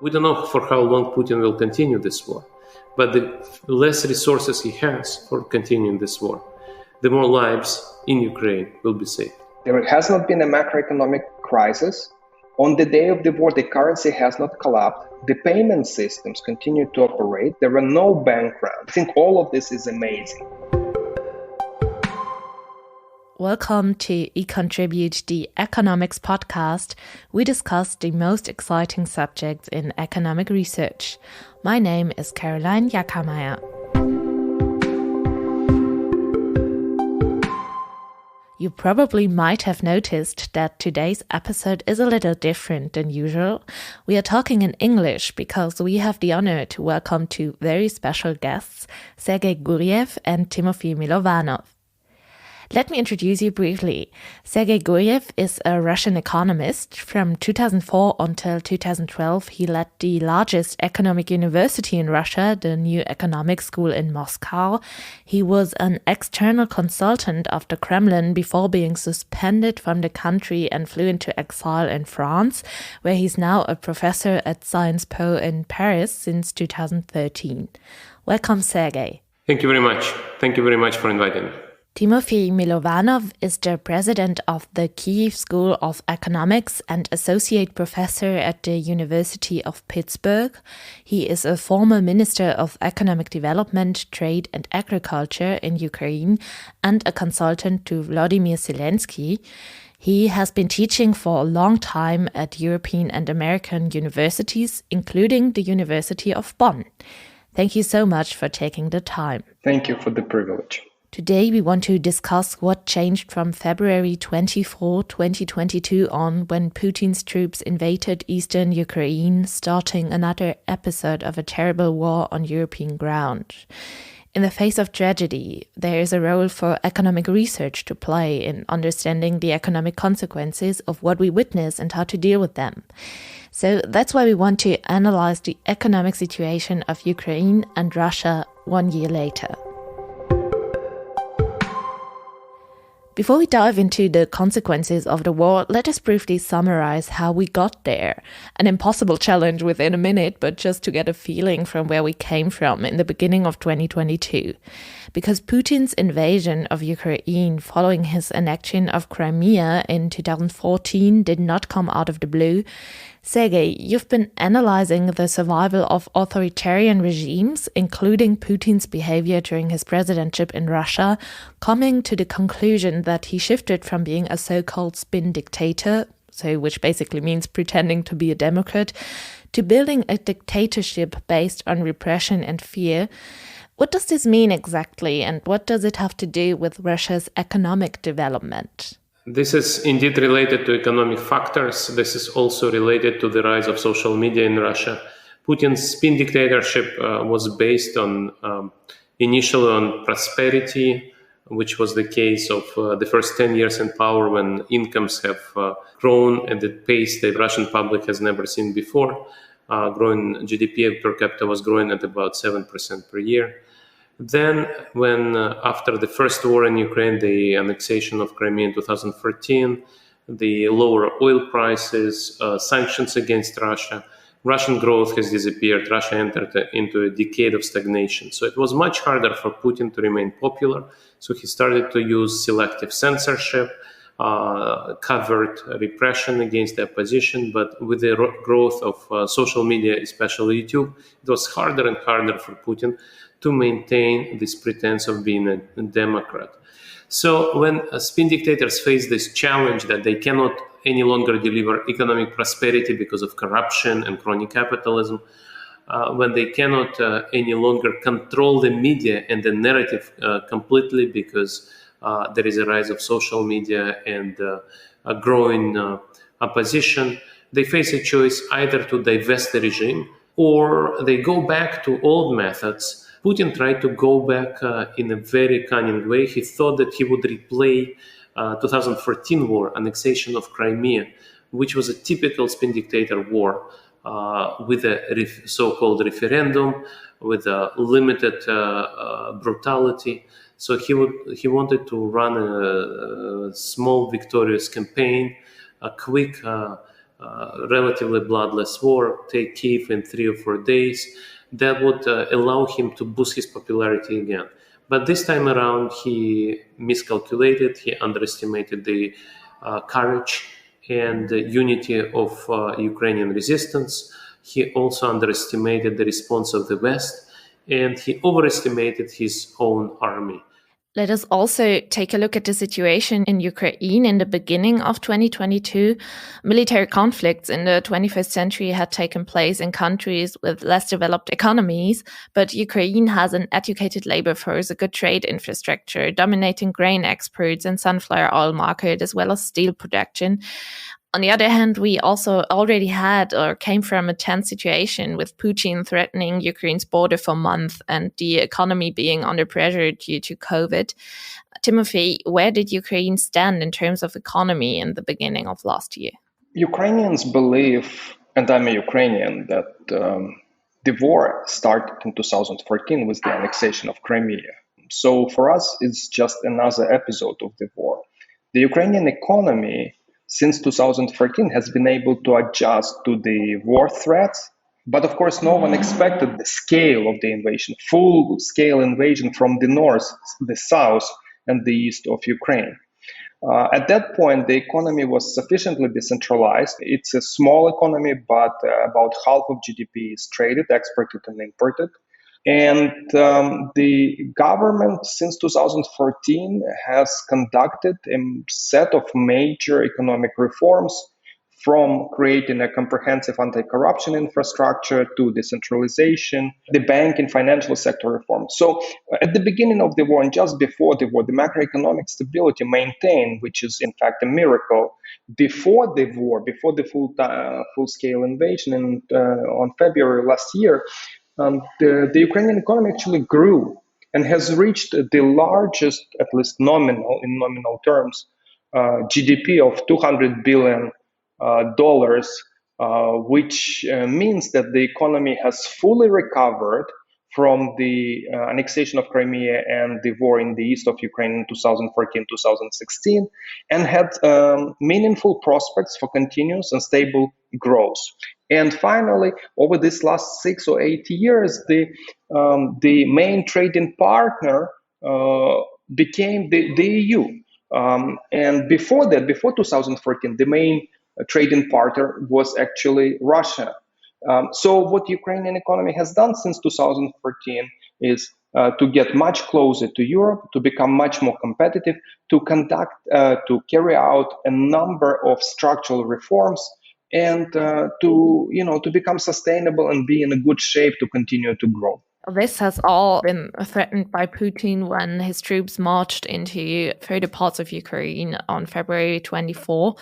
We don't know for how long Putin will continue this war, but the less resources he has for continuing this war, the more lives in Ukraine will be saved. There has not been a macroeconomic crisis. On the day of the war, the currency has not collapsed. The payment systems continue to operate. There are no bank runs. I think all of this is amazing. Welcome to eContribute, the economics podcast. We discuss the most exciting subjects in economic research. My name is Caroline Jackermeier. You probably might have noticed that today's episode is a little different than usual. We are talking in English because we have the honor to welcome two very special guests, Sergei Guriev and Timofiy Mylovanov. Let me introduce you briefly. Sergei Guriev is a Russian economist. From 2004 until 2012, he led the largest economic university in Russia, the New Economic School in Moscow. He was an external consultant of the Cremlin before being suspended from the country and flew into exile in France, where he's now a professor at Sciences Po in Paris since 2013. Welcome, Sergei. Thank you very much. Thank you very much for inviting me. Timofiy Mylovanov is the president of the Kyiv School of Economics and associate professor at the University of Pittsburgh. He is a former minister of economic development, trade and agriculture in Ukraine and a consultant to Wolodymyr Selenskyj. He has been teaching for a long time at European and American universities, including the University of Bonn. Thank you so much for taking the time. Thank you for the privilege. Today we want to discuss what changed from February 24, 2022 on when Putin's troops invaded eastern Ukraine, starting another episode of a terrible war on European ground. In the face of tragedy, there is a role for economic research to play in understanding the economic consequences of what we witness and how to deal with them. So that's why we want to analyze the economic situation of Ukraine and Russia 1 year later. Before we dive into the consequences of the war, let us briefly summarize how we got there. An impossible challenge within a minute, but just to get a feeling from where we came from in the beginning of 2022. Because Putin's invasion of Ukraine following his annexion of Crimea in 2014 did not come out of the blue. Sergei, you've been analyzing the survival of authoritarian regimes, including Putin's behavior during his presidency in Russia, coming to the conclusion that he shifted from being a so-called spin dictator, which basically means pretending to be a democrat, to building a dictatorship based on repression and fear. What does this mean exactly, and what does it have to do with Russia's economic development? This is indeed related to economic factors. This is also related to the rise of social media in Russia. Putin's spin dictatorship was based on initially on prosperity, which was the case of the first 10 years in power when incomes have grown at the pace the Russian public has never seen before. Growing GDP per capita was growing at about 7% per year. Then, when after the first war in Ukraine, the annexation of Crimea in 2014, the lower oil prices, sanctions against Russia, Russian growth has disappeared. Russia entered into a decade of stagnation. So it was much harder for Putin to remain popular. So he started to use selective censorship, covert repression against the opposition. But with the growth of social media, especially YouTube, it was harder and harder for Putin to maintain this pretense of being a democrat. So when spin dictators face this challenge that they cannot any longer deliver economic prosperity because of corruption and crony capitalism, when they cannot any longer control the media and the narrative completely because there is a rise of social media and a growing opposition, they face a choice either to divest the regime or they go back to old methods. Putin tried to go back in a very cunning way. He thought that he would replay 2014 war, annexation of Crimea, which was a typical spin dictator war with a so-called referendum, with a limited brutality. So he wanted to run a small victorious campaign, a quick relatively bloodless war, take Kyiv in 3 or 4 days, that would allow him to boost his popularity again. But this time around, he miscalculated, he underestimated the courage and the unity of Ukrainian resistance. He also underestimated the response of the West, and he overestimated his own army. Let us also take a look at the situation in Ukraine in the beginning of 2022. Military conflicts in the 21st century had taken place in countries with less developed economies, but Ukraine has an educated labor force, a good trade infrastructure, dominating grain exports and sunflower oil market, as well as steel production. On the other hand, we also already had or came from a tense situation with Putin threatening Ukraine's border for months and the economy being under pressure due to COVID. Timofiy, where did Ukraine stand in terms of economy in the beginning of last year? Ukrainians believe, and I'm a Ukrainian, that the war started in 2014 with the annexation of Crimea. So for us, it's just another episode of the war. The Ukrainian economy since 2014 has been able to adjust to the war threats. But of course, no one expected the scale of the invasion, full-scale invasion from the north, the south, and the east of Ukraine. At that point, the economy was sufficiently decentralized. It's a small economy, but about half of GDP is traded, exported, and imported. And the government since 2014 has conducted a set of major economic reforms, from creating a comprehensive anti-corruption infrastructure to decentralization, the bank and financial sector reform. So at the beginning of the war and just before the war, the macroeconomic stability maintained, which is in fact a miracle. Before the war, before the full-scale invasion on February last year, the Ukrainian economy actually grew and has reached the largest, at least in nominal terms, GDP of $200 billion, which means that the economy has fully recovered from the annexation of Crimea and the war in the east of Ukraine in 2014-2016, and had meaningful prospects for continuous and stable growth. And finally, over these last 6 or 8 years, the main trading partner became the EU. And before that, before 2014, the main trading partner was actually Russia. So what Ukrainian economy has done since 2014 is to get much closer to Europe, to become much more competitive, to carry out a number of structural reforms, and to become sustainable and be in a good shape to continue to grow. This has all been threatened by Putin when his troops marched into further parts of Ukraine on February 24.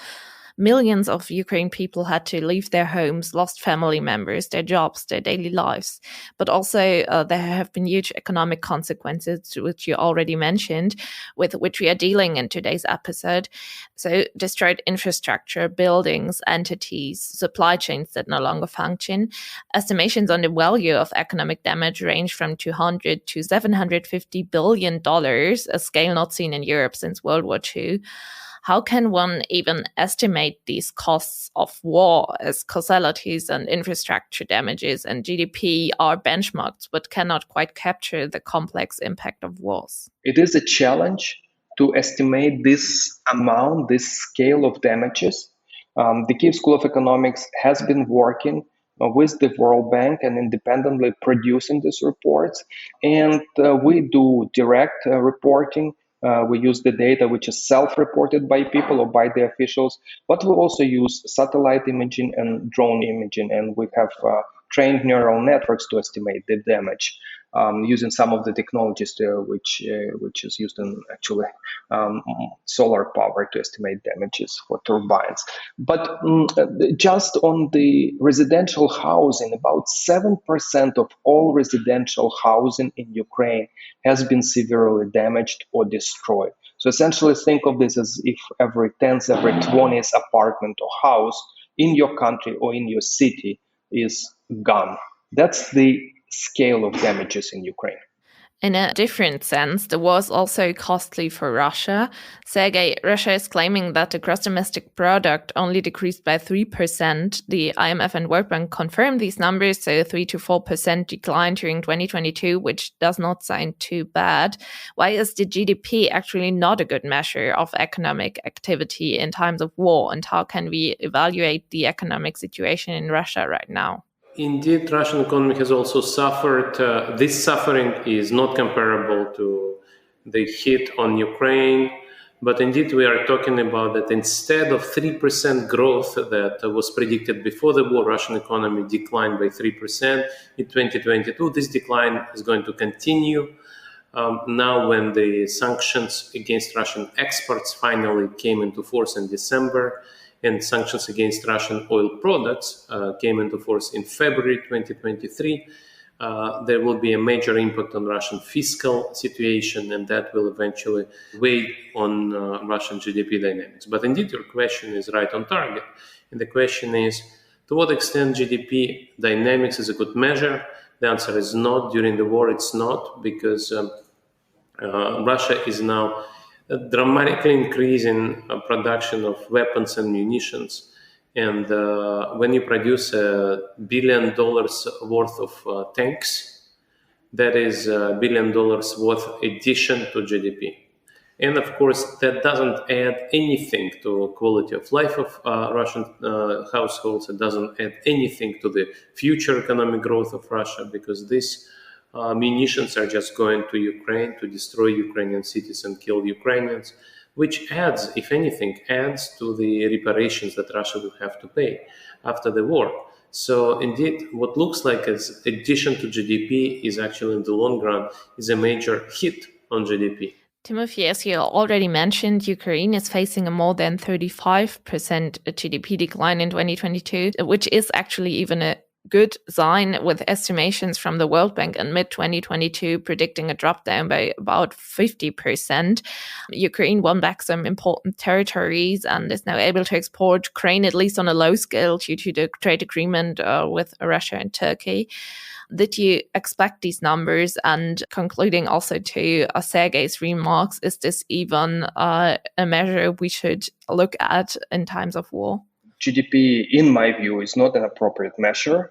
Millions of Ukrainian people had to leave their homes, lost family members, their jobs, their daily lives. But also there have been huge economic consequences, which you already mentioned, with which we are dealing in today's episode. So destroyed infrastructure, buildings, entities, supply chains that no longer function. Estimations on the value of economic damage range from $200 to $750 billion, a scale not seen in Europe since World War II. How can one even estimate these costs of war, as causalities and infrastructure damages and GDP are benchmarks but cannot quite capture the complex impact of wars? It is a challenge to estimate this amount, this scale of damages. The Kyiv School of Economics has been working with the World Bank and independently producing these reports. And we do direct reporting. We use the data which is self-reported by people or by the officials, but we also use satellite imaging and drone imaging, and we have trained neural networks to estimate the damage using some of the technologies which is used in actually solar power to estimate damages for turbines. But just on the residential housing, about 7% of all residential housing in Ukraine has been severely damaged or destroyed. So essentially think of this as if every 10th, every 20th apartment or house in your country or in your city is gone. That's the scale of damages in Ukraine. In a different sense, the war is also costly for Russia. Sergei, Russia is claiming that the gross domestic product only decreased by 3%. The IMF and World Bank confirmed these numbers, so 3 to 4% decline during 2022, which does not sound too bad. Why is the GDP actually not a good measure of economic activity in times of war, and how can we evaluate the economic situation in Russia right now? Indeed, Russian economy has also suffered. This suffering is not comparable to the hit on Ukraine, but indeed we are talking about that instead of 3% growth that was predicted before the war, Russian economy declined by 3% in 2022. This decline is going to continue now when the sanctions against Russian exports finally came into force in December, and sanctions against Russian oil products came into force in February 2023. There will be a major impact on Russian fiscal situation, and that will eventually weigh on Russian GDP dynamics. But indeed, your question is right on target. And the question is, to what extent GDP dynamics is a good measure? The answer is not. During the war, it's not, because Russia is now dramatically increasing production of weapons and munitions. And when you produce $1 billion worth of tanks, that is $1 billion worth addition to GDP. And of course, that doesn't add anything to quality of life of Russian households. It doesn't add anything to the future economic growth of Russia, because these munitions are just going to Ukraine to destroy Ukrainian cities and kill Ukrainians, which adds, if anything, adds to the reparations that Russia will have to pay after the war. So indeed, what looks like as addition to GDP is actually in the long run is a major hit on GDP. Timofiy, as you already mentioned, Ukraine is facing a more than 35% GDP decline in 2022, which is actually even a good sign, with estimations from the World Bank in mid-2022 predicting a drop down by about 50%. Ukraine won back some important territories and is now able to export grain, at least on a low scale, due to the trade agreement with Russia and Turkey. Did you expect these numbers? And concluding also to Sergei's remarks, is this even a measure we should look at in times of war? GDP, in my view, is not an appropriate measure.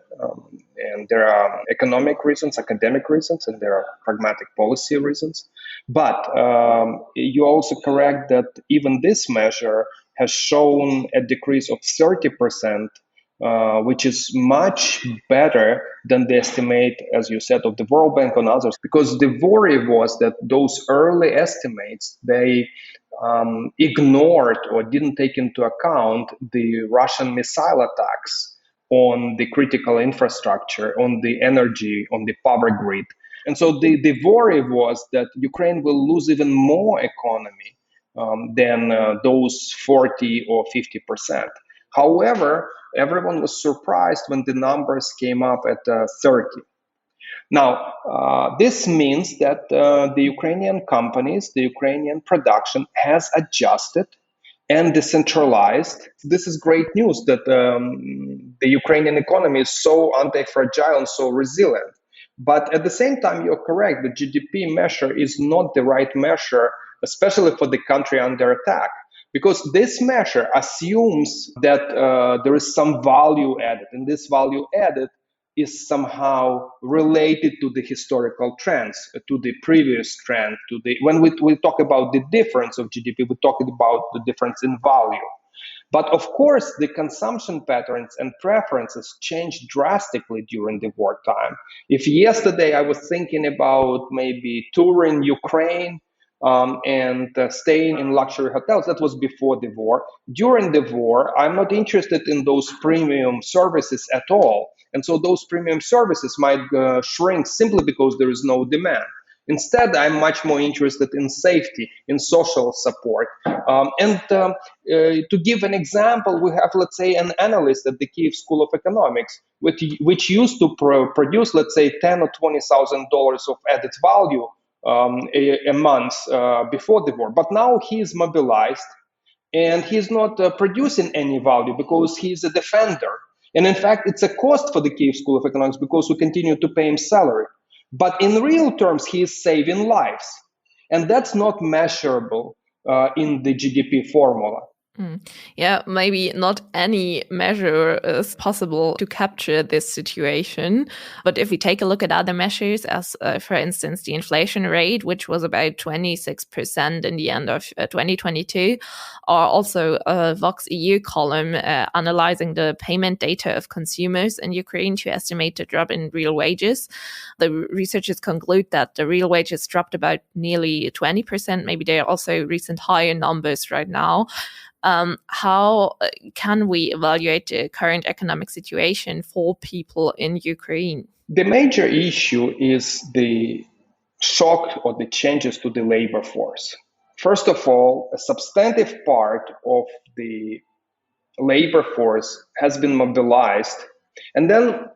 And there are economic reasons, academic reasons, and there are pragmatic policy reasons. But you're also correct that even this measure has shown a decrease of 30%, which is much better than the estimate, as you said, of the World Bank and others. Because the worry was that those early estimates, they ignored or didn't take into account the Russian missile attacks on the critical infrastructure, on the energy, on the power grid. And so the worry was that Ukraine will lose even more economy than those 40 or 50%. However, everyone was surprised when the numbers came up at 30. Now, this means that the Ukrainian companies, the Ukrainian production has adjusted and decentralized. This is great news that the Ukrainian economy is so anti-fragile and so resilient. But at the same time, you're correct, the GDP measure is not the right measure, especially for the country under attack. Because this measure assumes that there is some value added, and this value added is somehow related to the historical trends, to the previous trend, when we talk about the difference of GDP, we're talking about the difference in value. But of course, the consumption patterns and preferences changed drastically during the wartime. If yesterday I was thinking about maybe touring Ukraine, and staying in luxury hotels, that was before the war. During the war, I'm not interested in those premium services at all. And so those premium services might shrink simply because there is no demand. Instead, I'm much more interested in safety, in social support. To give an example, we have, let's say, an analyst at the Kyiv School of Economics, which used to produce, let's say, $10,000 or $20,000 of added value a month before the war. But now he is mobilized and he's not producing any value because he's a defender. And in fact, it's a cost for the Kyiv School of Economics because we continue to pay him salary. But in real terms, he is saving lives. And that's not measurable in the GDP formula. Yeah, maybe not any measure is possible to capture this situation. But if we take a look at other measures, as for instance, the inflation rate, which was about 26% in the end of 2022, or also a Vox EU column analyzing the payment data of consumers in Ukraine to estimate the drop in real wages, the researchers conclude that the real wages dropped about nearly 20%. Maybe there are also recent higher numbers right now. How can we evaluate the current economic situation for people in Ukraine? The major issue is the shock or the changes to the labor force. First of all, a substantive part of the labor force has been mobilized, and then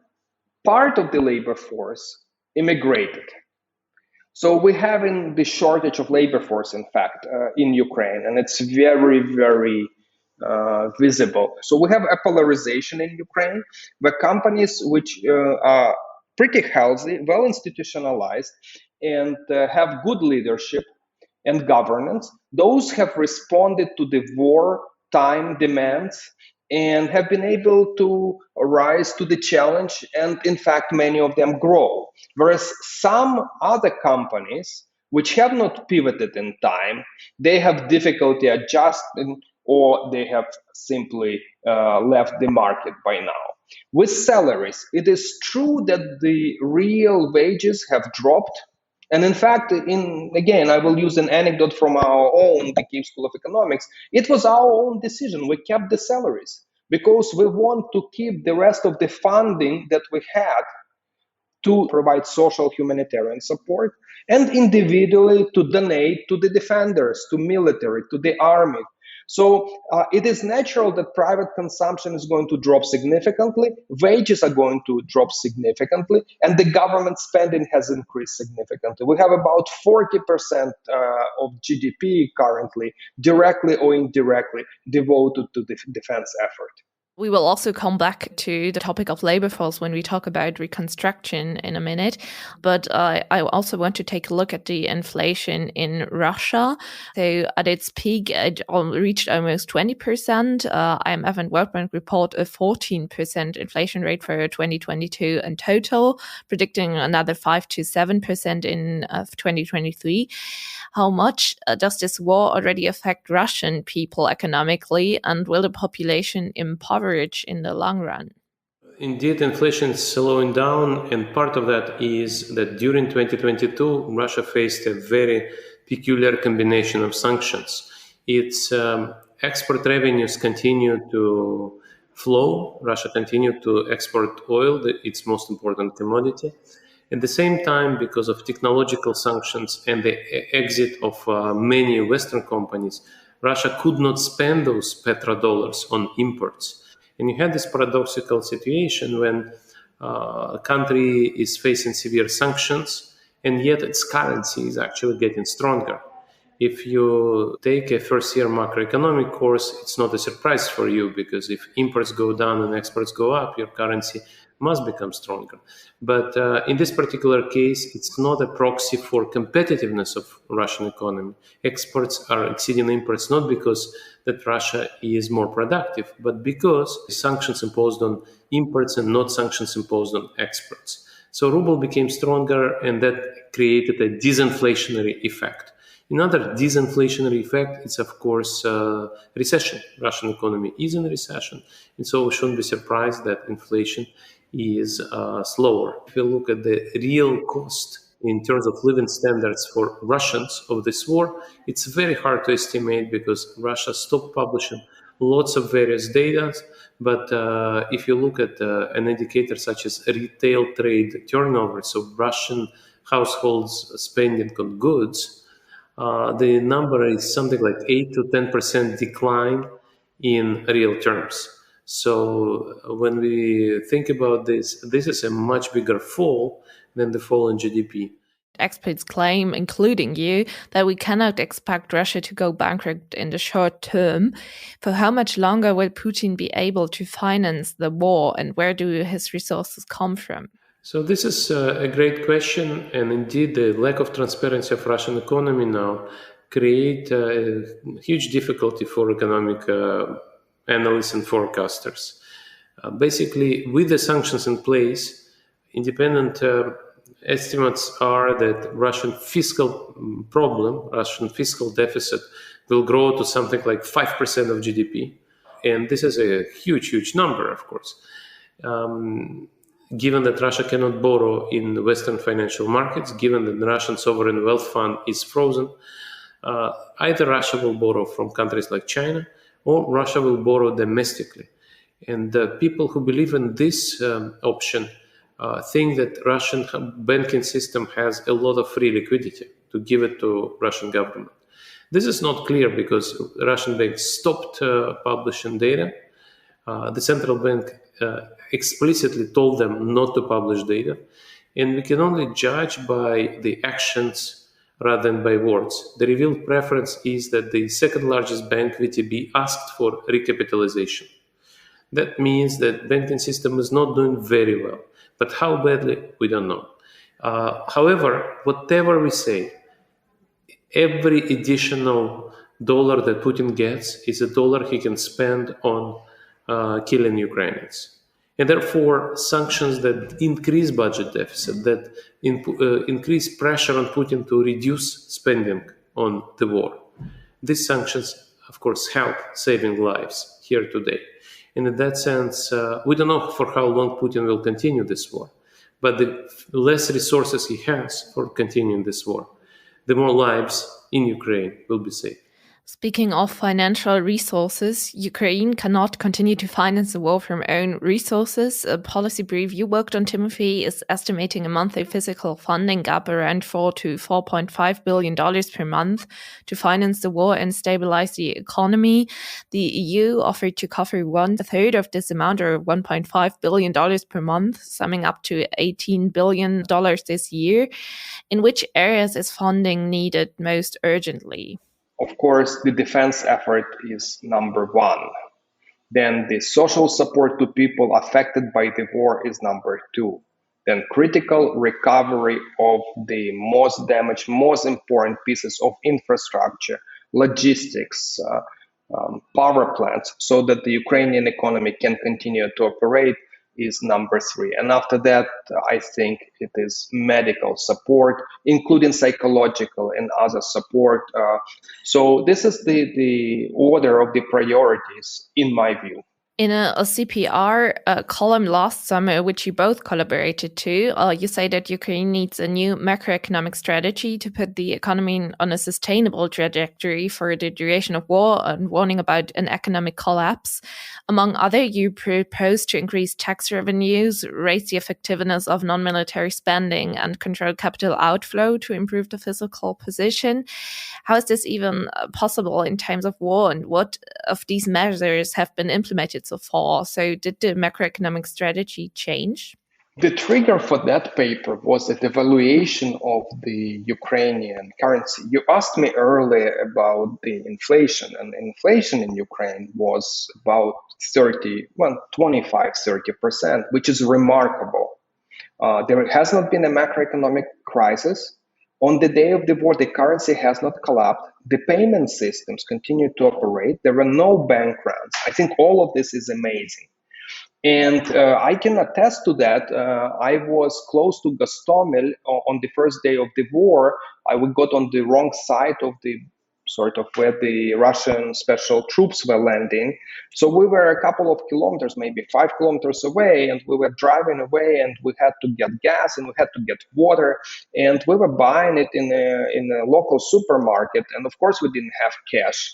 part of the labor force immigrated. So we have in the shortage of labor force, in fact, in Ukraine, and it's very, very visible. So we have a polarization in Ukraine, where companies which are pretty healthy, well institutionalized, and have good leadership and governance, those have responded to the wartime demands and have been able to rise to the challenge, and in fact many of them grow. Whereas some other companies which have not pivoted in time, they have difficulty adjusting, or they have simply left the market by now. With salaries, it is true that the real wages have dropped. And in fact, again, I will use an anecdote from our own, the Kyiv School of Economics. It was our own decision. We kept the salaries because we want to keep the rest of the funding that we had to provide social humanitarian support, and individually to donate to the defenders, to military, to the army. So it is natural that private consumption is going to drop significantly, wages are going to drop significantly, and the government spending has increased significantly. We have about 40% of GDP currently, directly or indirectly, devoted to the defense effort. We will also come back to the topic of labor force when we talk about reconstruction in a minute. But I also want to take a look at the inflation in Russia. So at its peak, it reached almost 20%. IMF and World Bank report a 14% inflation rate for 2022 in total, predicting another 5 to 7% in 2023. How much does this war already affect Russian people economically, and will the population impoverish in the long run? Indeed, inflation is slowing down, and part of that is that during 2022, Russia faced a very peculiar combination of sanctions. Its export revenues continue to flow. Russia continued to export oil, its most important commodity. At the same time, because of technological sanctions and the exit of many Western companies, Russia could not spend those petrodollars on imports. And you had this paradoxical situation when a country is facing severe sanctions, and yet its currency is actually getting stronger. If you take a first-year macroeconomic course, it's not a surprise for you, because if imports go down and exports go up, your currency must become stronger. But in this particular case, it's not a proxy for competitiveness of Russian economy. Exports are exceeding imports not because that Russia is more productive, but because sanctions imposed on imports and not sanctions imposed on exports. So ruble became stronger, and that created a disinflationary effect. Another disinflationary effect is, of course, recession. Russian economy is in recession, and so we shouldn't be surprised that inflation is slower. If you look at the real cost in terms of living standards for Russians of this war, it's very hard to estimate because Russia stopped publishing lots of various data. But if you look at an indicator such as retail trade turnover, so Russian households spending on goods, the number is something like 8 to 10% decline in real terms. So when we think about this, this is a much bigger fall than the fall in GDP. Experts claim, including you, that we cannot expect Russia to go bankrupt in the short term. For how much longer will Putin be able to finance the war, and where do his resources come from? So this is a great question, and indeed the lack of transparency of Russian economy now create a huge difficulty for economic analysts and forecasters. Basically, with the sanctions in place, independent estimates are that Russian fiscal Russian fiscal deficit will grow to something like 5% of GDP. And this is a huge, huge number, of course. Given that Russia cannot borrow in the Western financial markets, given that the Russian sovereign wealth fund is frozen, either Russia will borrow from countries like China or Russia will borrow domestically. And the people who believe in this option think that Russian banking system has a lot of free liquidity to give it to Russian government. This is not clear because Russian banks stopped publishing data. The central bank explicitly told them not to publish data. And we can only judge by the actions rather than by words. The revealed preference is that the second largest bank, VTB, asked for recapitalization. That means that banking system is not doing very well. But how badly, we don't know. However, whatever we say, every additional dollar that Putin gets is a dollar he can spend on killing Ukrainians. And therefore, sanctions that increase budget deficit, that increase pressure on Putin to reduce spending on the war. These sanctions, of course, help saving lives here today. And in that sense, we don't know for how long Putin will continue this war. But the less resources he has for continuing this war, the more lives in Ukraine will be saved. Speaking of financial resources, Ukraine cannot continue to finance the war from own resources. A policy brief you worked on, Timofiy, is estimating a monthly physical funding gap around $4 to $4.5 billion per month to finance the war and stabilize the economy. The EU offered to cover 1/3 of this amount, or $1.5 billion per month, summing up to $18 billion this year. In which areas is funding needed most urgently? Of course, the defense effort is number one. Then the social support to people affected by the war is number two. Then critical recovery of the most damaged, most important pieces of infrastructure, logistics, power plants, so that the Ukrainian economy can continue to operate is number three. And after that, I think it is medical support, including psychological and other support. So this is the order of the priorities, in my view. In a CPR column last summer, which you both collaborated to, you say that Ukraine needs a new macroeconomic strategy to put the economy on a sustainable trajectory for the duration of war, and warning about an economic collapse. Among other, you propose to increase tax revenues, raise the effectiveness of non-military spending, and control capital outflow to improve the fiscal position. How is this even possible in times of war, and what of these measures have been implemented so far? So did the macroeconomic strategy change? The trigger for that paper was the devaluation of the Ukrainian currency. You asked me earlier about the inflation, and inflation in Ukraine was about 25-30%, which is remarkable. There has not been a macroeconomic crisis. On the day of the war, the currency has not collapsed. The payment systems continue to operate. There are no bank runs. I think all of this is amazing. And I can attest to that. I was close to Gostomel on the first day of the war. I got on the wrong side of the sort of where the Russian special troops were landing. So we were a couple of kilometers, maybe 5 kilometers away, and we were driving away, and we had to get gas and we had to get water, and we were buying it in a local supermarket. And of course, we didn't have cash.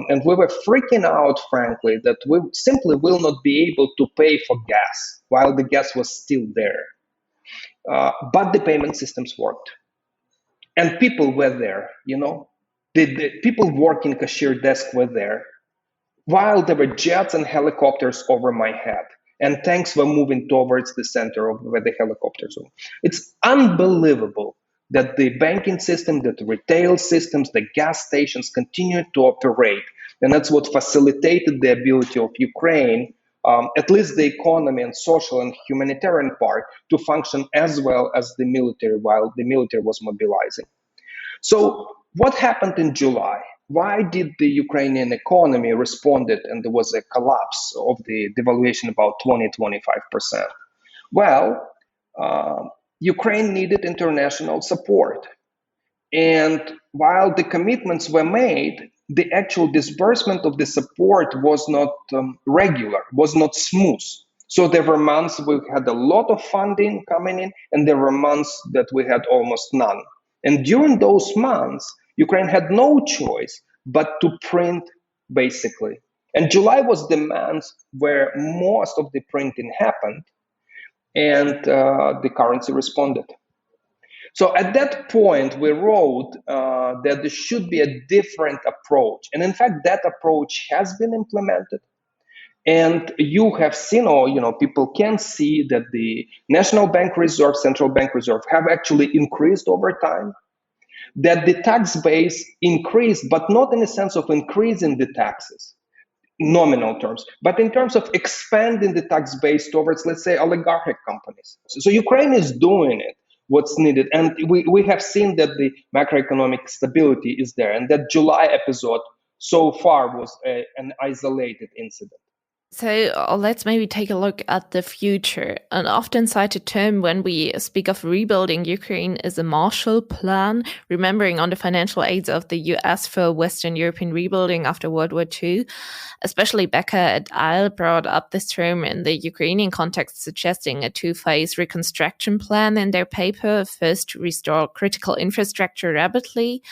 And we were freaking out, frankly, that we simply will not be able to pay for gas while the gas was still there. But the payment systems worked. And people were there, you know. The people working cashier desk were there, while there were jets and helicopters over my head, and tanks were moving towards the center of where the helicopters were. It's unbelievable that the banking system, that the retail systems, the gas stations continued to operate. And that's what facilitated the ability of Ukraine at least the economy and social and humanitarian part to function as well as the military while the military was mobilizing. So what happened in July? Why did the Ukrainian economy responded and there was a collapse of the devaluation about 20-25%? Well, Ukraine needed international support. And while the commitments were made, the actual disbursement of the support was not regular, was not smooth. So there were months we had a lot of funding coming in, and there were months that we had almost none. And during those months, Ukraine had no choice but to print, basically. And July was the month where most of the printing happened, and the currency responded. So at that point, we wrote that there should be a different approach. And in fact, that approach has been implemented. And you have seen, or people can see that the national bank reserve, central bank reserve have actually increased over time. That the tax base increased, but not in the sense of increasing the taxes, nominal terms, but in terms of expanding the tax base towards, let's say, oligarchic companies. So Ukraine is doing it, what's needed. And we have seen that the macroeconomic stability is there, and that July episode so far was an isolated incident. So let's maybe take a look at the future. An often cited term when we speak of rebuilding Ukraine is a Marshall Plan, remembering on the financial aids of the US for Western European rebuilding after World War II. Especially Becker et al. Brought up this term in the Ukrainian context, suggesting a two-phase reconstruction plan in their paper. First, to restore critical infrastructure rapidly,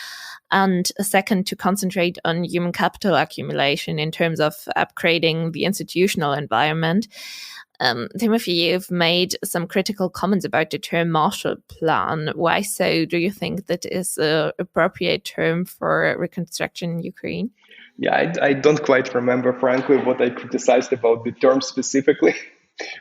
and a second, to concentrate on human capital accumulation in terms of upgrading the institutional environment. Timofiy, you've made some critical comments about the term Marshall Plan. Why so? Do you think that is an appropriate term for reconstruction in Ukraine? Yeah, I don't quite remember, frankly, what I criticized about the term specifically.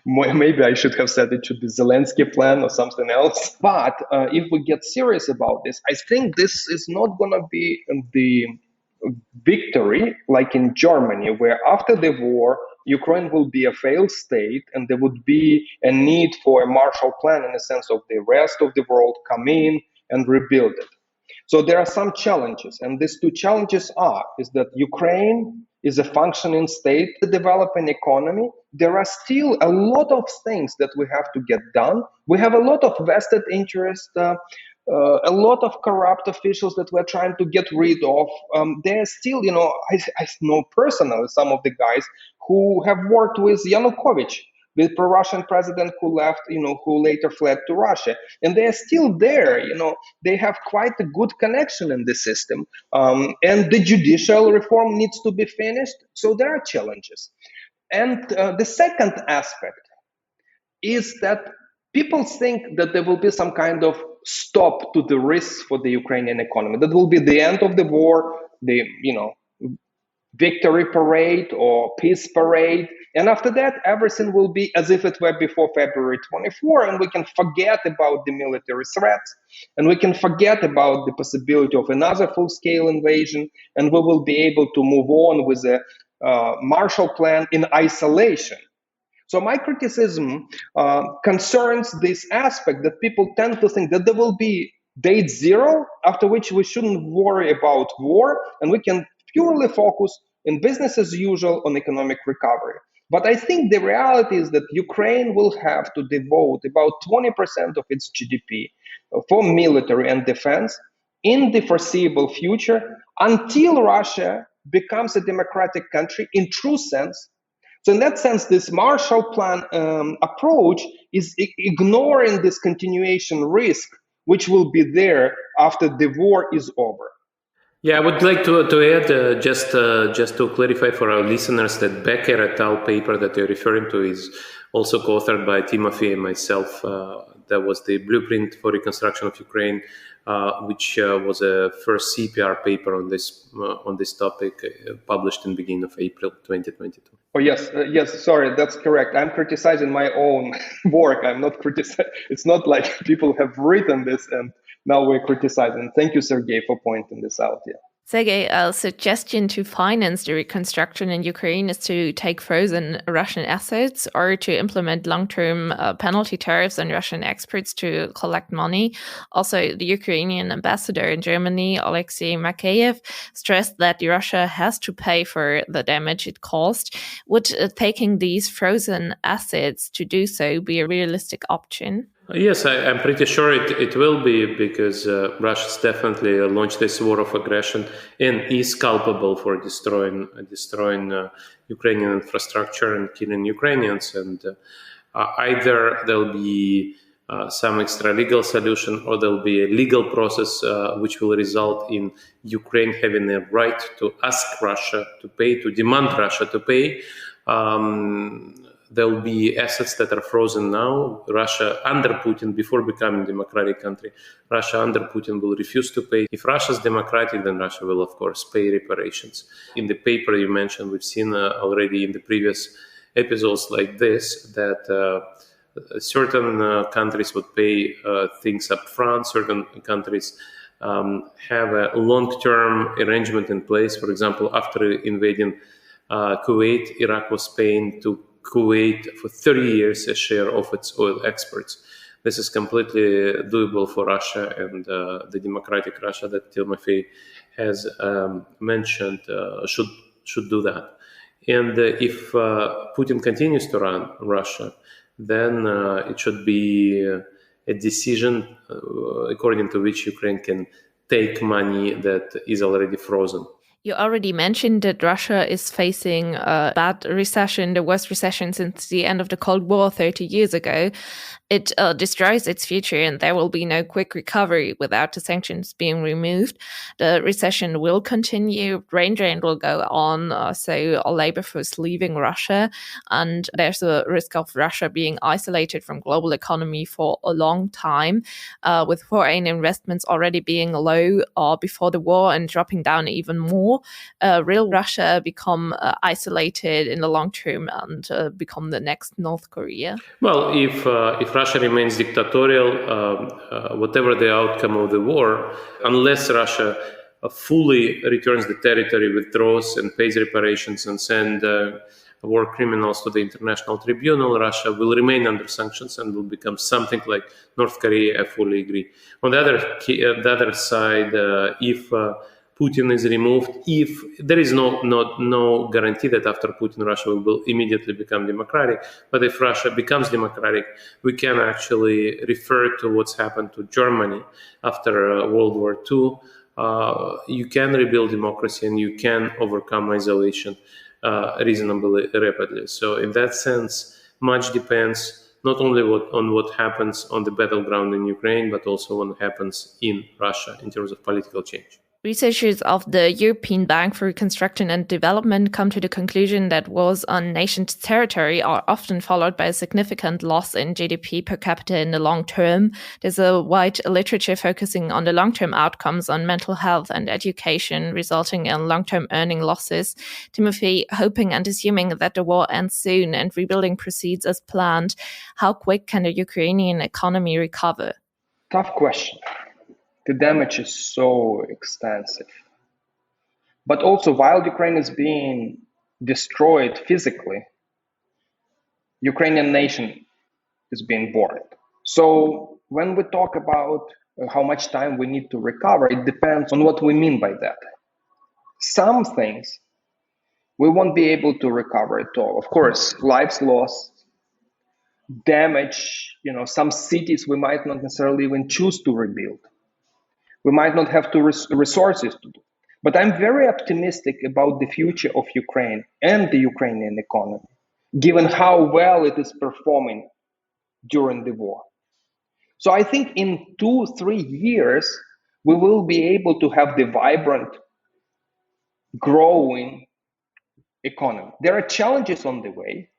Maybe I should have said it should be Zelenskyj plan or something else. But if we get serious about this, I think this is not going to be the victory like in Germany, where after the war, Ukraine will be a failed state and there would be a need for a Marshall Plan in the sense of the rest of the world come in and rebuild it. So there are some challenges, and these two challenges is that Ukraine is a functioning state, a developing economy. There are still a lot of things that we have to get done. We have a lot of vested interest, a lot of corrupt officials that we're trying to get rid of. There are still, I know personally some of the guys who have worked with Yanukovych, the pro-Russian president who left, who later fled to Russia. And they're still there, they have quite a good connection in the system. And the judicial reform needs to be finished. So there are challenges. And the second aspect is that people think that there will be some kind of stop to the risks for the Ukrainian economy. That will be the end of the war, the, victory parade or peace parade. And after that, everything will be as if it were before February 24, and we can forget about the military threats, and we can forget about the possibility of another full-scale invasion, and we will be able to move on with a Marshall Plan in isolation. So my criticism concerns this aspect that people tend to think that there will be date zero, after which we shouldn't worry about war, and we can purely focus in business as usual on economic recovery. But I think the reality is that Ukraine will have to devote about 20% of its GDP for military and defense in the foreseeable future until Russia becomes a democratic country in true sense. So in that sense, this Marshall Plan approach is ignoring this continuation risk, which will be there after the war is over. Yeah, I would like to add, just to clarify for our listeners, that Becker et al. Paper that you're referring to is also co-authored by Timofiy and myself. That was the Blueprint for Reconstruction of Ukraine, which was a first CPR paper on this topic, published in the beginning of April 2022. Oh, yes, sorry, that's correct. I'm criticizing my own work. I'm not criticizing. It's not like people have written this and now we're criticizing. Thank you, Sergei, for pointing this out. Yeah. Sergei, a suggestion to finance the reconstruction in Ukraine is to take frozen Russian assets or to implement long-term penalty tariffs on Russian exports to collect money. Also, the Ukrainian ambassador in Germany, Alexei Makeyev, stressed that Russia has to pay for the damage it caused. Would taking these frozen assets to do so be a realistic option? Yes, I'm pretty sure it will be, because Russia's definitely launched this war of aggression and is culpable for destroying Ukrainian infrastructure and killing Ukrainians. And either there'll be some extra legal solution, or there'll be a legal process which will result in Ukraine having a right to ask Russia to pay, to demand Russia to pay. There will be assets that are frozen now. Russia under Putin, before becoming a democratic country, Russia under Putin will refuse to pay. If Russia is democratic, then Russia will, of course, pay reparations. In the paper you mentioned, we've seen already in the previous episodes like this, that certain countries would pay things up front. Certain countries have a long-term arrangement in place. For example, after invading Kuwait, Iraq was paying to Kuwait for 30 years a share of its oil exports. This is completely doable for Russia, and the democratic Russia that Timofiy has mentioned should do that. And if Putin continues to run Russia, then it should be a decision according to which Ukraine can take money that is already frozen. You already mentioned that Russia is facing a bad recession, the worst recession since the end of the Cold War 30 years ago. It destroys its future, and there will be no quick recovery without the sanctions being removed. The recession will continue, brain drain will go on, so labor force leaving Russia, and there's a risk of Russia being isolated from global economy for a long time, with foreign investments already being low before the war and dropping down even more. Will Russia become isolated in the long term and become the next North Korea? Well, if Russia remains dictatorial, whatever the outcome of the war, unless Russia fully returns the territory, withdraws and pays reparations and send war criminals to the International Tribunal, Russia will remain under sanctions and will become something like North Korea. I fully agree. On the other side, if Putin is removed, if there is no guarantee that after Putin, Russia will immediately become democratic. But if Russia becomes democratic, we can actually refer to what's happened to Germany after World War II. You can rebuild democracy and you can overcome isolation reasonably rapidly. So in that sense, much depends not only on what happens on the battleground in Ukraine, but also what happens in Russia in terms of political change. Researchers of the European Bank for Reconstruction and Development come to the conclusion that wars on nations' territory are often followed by a significant loss in GDP per capita in the long term. There's a wide literature focusing on the long-term outcomes on mental health and education, resulting in long-term earning losses. Timofiy, hoping and assuming that the war ends soon and rebuilding proceeds as planned, how quick can the Ukrainian economy recover? Tough question. The damage is so extensive. But also, while Ukraine is being destroyed physically, Ukrainian nation is being born. So when we talk about how much time we need to recover, it depends on what we mean by that. Some things we won't be able to recover at all. Of course, lives lost, damage, some cities we might not necessarily even choose to rebuild. We might not have the resources to do. But I'm very optimistic about the future of Ukraine and the Ukrainian economy, given how well it is performing during the war. So I think in 2-3 years, we will be able to have the vibrant, growing economy. There are challenges on the way.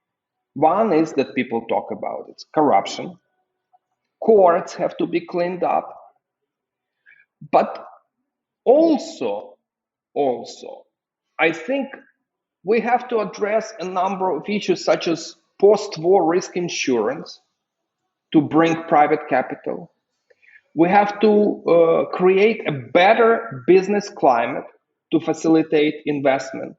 One is that people talk about it's corruption. Courts have to be cleaned up. But also, I think we have to address a number of issues such as post-war risk insurance to bring private capital. We have to create a better business climate to facilitate investment.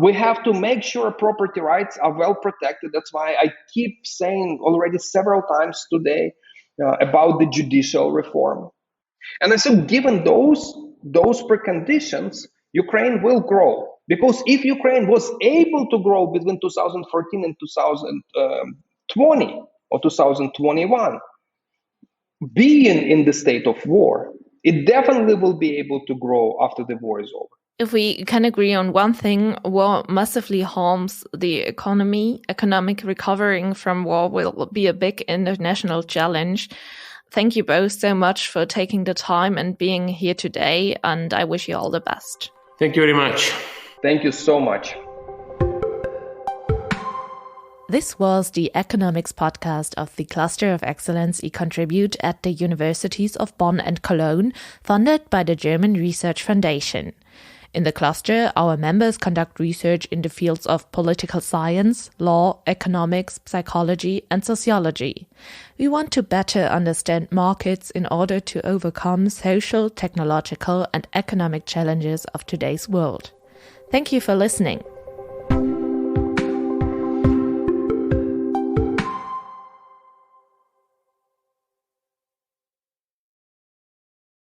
We have to make sure property rights are well protected. That's why I keep saying already several times today about the judicial reform. And I think given those preconditions, Ukraine will grow. Because if Ukraine was able to grow between 2014 and 2020 or 2021, being in the state of war, it definitely will be able to grow after the war is over. If we can agree on one thing, war massively harms the economy. Economic recovering from war will be a big international challenge. Thank you both so much for taking the time and being here today, and I wish you all the best. Thank you very much. Thank you so much. This was the Economics podcast of the Cluster of Excellence eContribute at the Universities of Bonn and Cologne, funded by the German Research Foundation. In the cluster, our members conduct research in the fields of political science, law, economics, psychology, and sociology. We want to better understand markets in order to overcome social, technological, and economic challenges of today's world. Thank you for listening.